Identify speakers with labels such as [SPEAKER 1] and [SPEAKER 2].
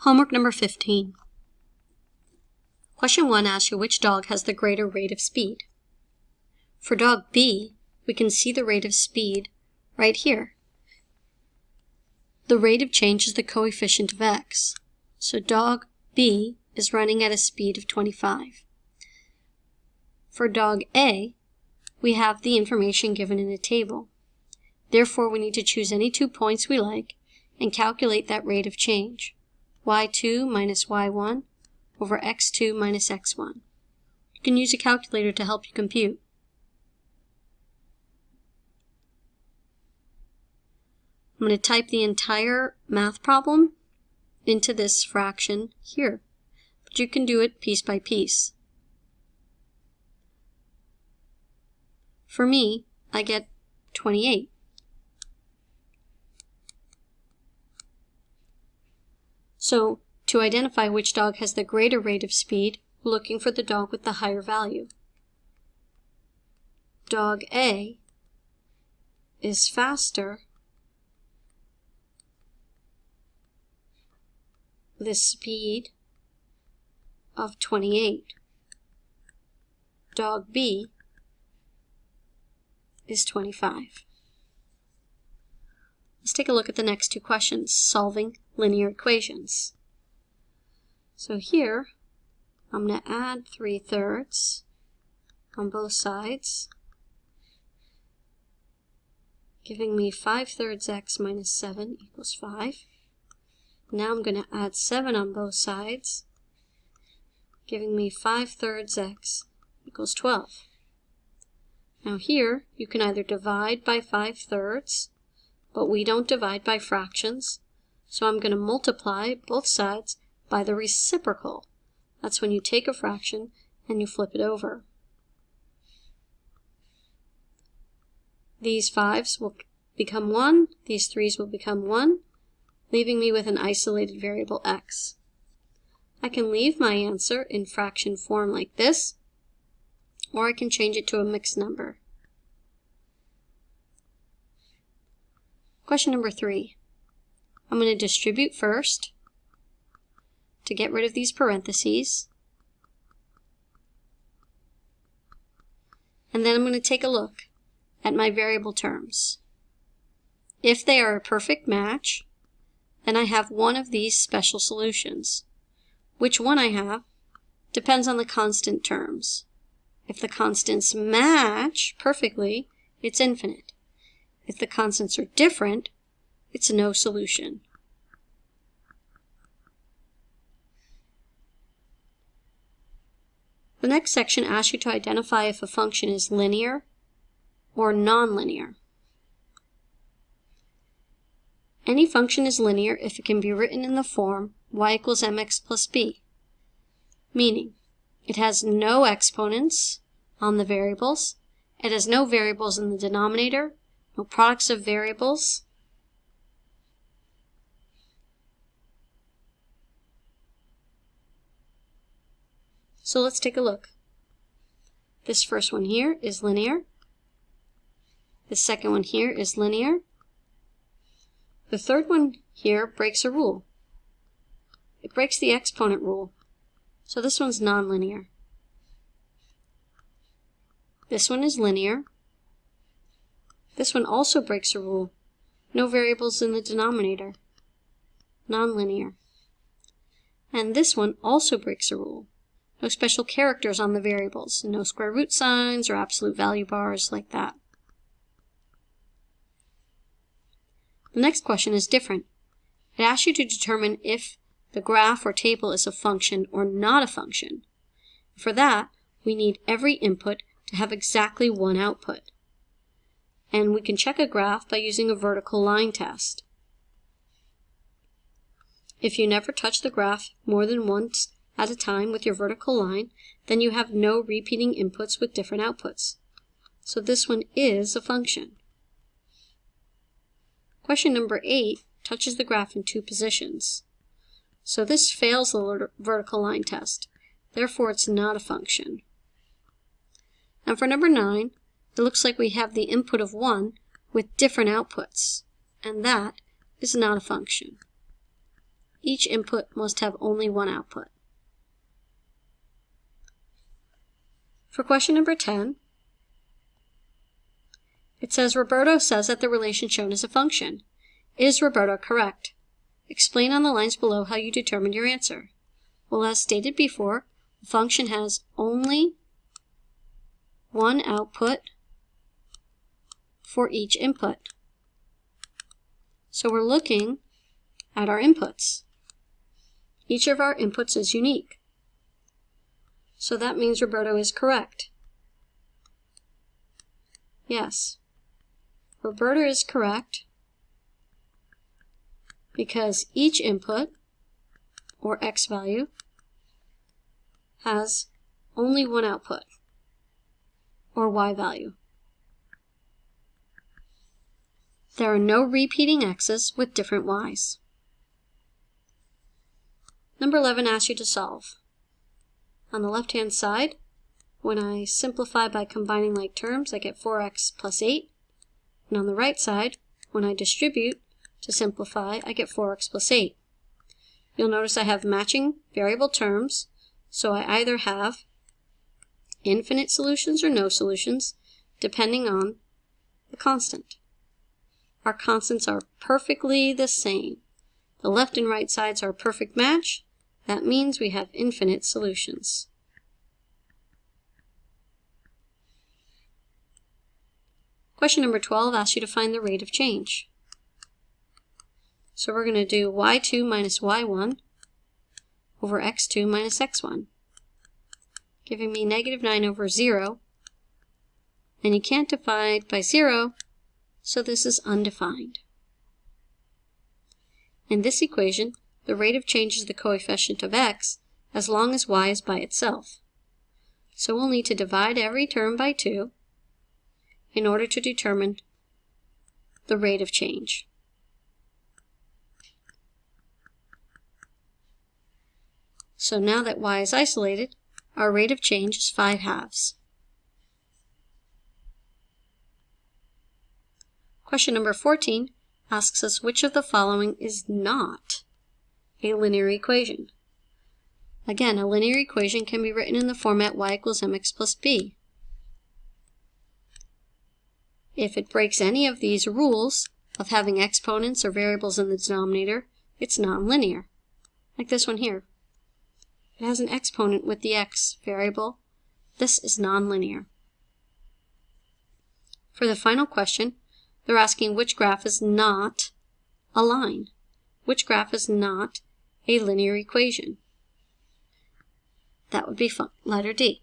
[SPEAKER 1] Homework number 15. Question 1 asks you which dog has the greater rate of speed. For dog B, we can see the rate of speed right here. The rate of change is the coefficient of x. So dog B is running at a speed of 25. For dog A, we have the information given in a table. Therefore, we need to choose any 2 points we like and calculate that rate of change. y2 minus y1 over x2 minus x1. You can use a calculator to help you compute. I'm going to type the entire math problem into this fraction here, but you can do it piece by piece. For me, I get 28. So, to identify which dog has the greater rate of speed, we're looking for the dog with the higher value. Dog A is faster with a speed of 28. Dog B is 25. Let's take a look at the next 2 questions, solving linear equations. So here, I'm going to add 3/3 on both sides, giving me 5/3 x minus 7 equals 5. Now I'm going to add 7 on both sides, giving me 5/3 x equals 12. Now here, you can either divide by 5/3, but we don't divide by fractions, so I'm going to multiply both sides by the reciprocal. That's when you take a fraction and you flip it over. These 5s will become 1, these 3s will become 1, leaving me with an isolated variable x. I can leave my answer in fraction form like this, or I can change it to a mixed number. Question number 3. I'm going to distribute first to get rid of these parentheses. And then I'm going to take a look at my variable terms. If they are a perfect match, then I have one of these special solutions. Which one I have depends on the constant terms. If the constants match perfectly, it's infinite. If the constants are different, it's no solution. The next section asks you to identify if a function is linear or nonlinear. Any function is linear if it can be written in the form y equals mx plus b, meaning it has no exponents on the variables, it has no variables in the denominator, no products of variables. So let's take a look. This first one here is linear. The second one here is linear. The third one here breaks a rule. It breaks the exponent rule. So this one's nonlinear. This one is linear. This one also breaks a rule. No variables in the denominator. Nonlinear. And this one also breaks a rule. No special characters on the variables. No square root signs or absolute value bars like that. The next question is different. It asks you to determine if the graph or table is a function or not a function. For that, we need every input to have exactly one output. And we can check a graph by using a vertical line test. If you never touch the graph more than once at a time with your vertical line, then you have no repeating inputs with different outputs. So this one is a function. Question number 8 touches the graph in 2 positions. So this fails the vertical line test. Therefore, it's not a function. And for number 9, it looks like we have the input of 1 with different outputs. And that is not a function. each input must have only one output. For question number 10, it says Roberto says that the relation shown is a function. Is Roberto correct? Explain on the lines below how you determined your answer. Well, as stated before, the function has only one output for each input. So we're looking at our inputs. Each of our inputs is unique. So that means Roberto is correct. Yes, Roberto is correct because each input, or x value, has only one output, or y value. There are no repeating x's with different y's. Number 11 asks you to solve. On the left-hand side, when I simplify by combining like terms, I get 4x plus 8. And on the right side, when I distribute to simplify, I get 4x plus 8. You'll notice I have matching variable terms, so I either have infinite solutions or no solutions, depending on the constant. Our constants are perfectly the same. The left and right sides are a perfect match. That means we have infinite solutions. Question number 12 asks you to find the rate of change. So we're going to do y2 minus y1 over x2 minus x1, giving me negative 9 over 0. And you can't divide by 0, so this is undefined. In this equation, the rate of change is the coefficient of x as long as y is by itself. So we'll need to divide every term by 2 in order to determine the rate of change. So now that y is isolated, our rate of change is 5/2. Question number 14 asks us which of the following is not a linear equation. Again, a linear equation can be written in the format y equals mx plus b. If it breaks any of these rules of having exponents or variables in the denominator, it's nonlinear. Like this one here. It has an exponent with the x variable. This is nonlinear. For the final question, they're asking which graph is not a line. Which graph is not a linear equation? That would be letter D.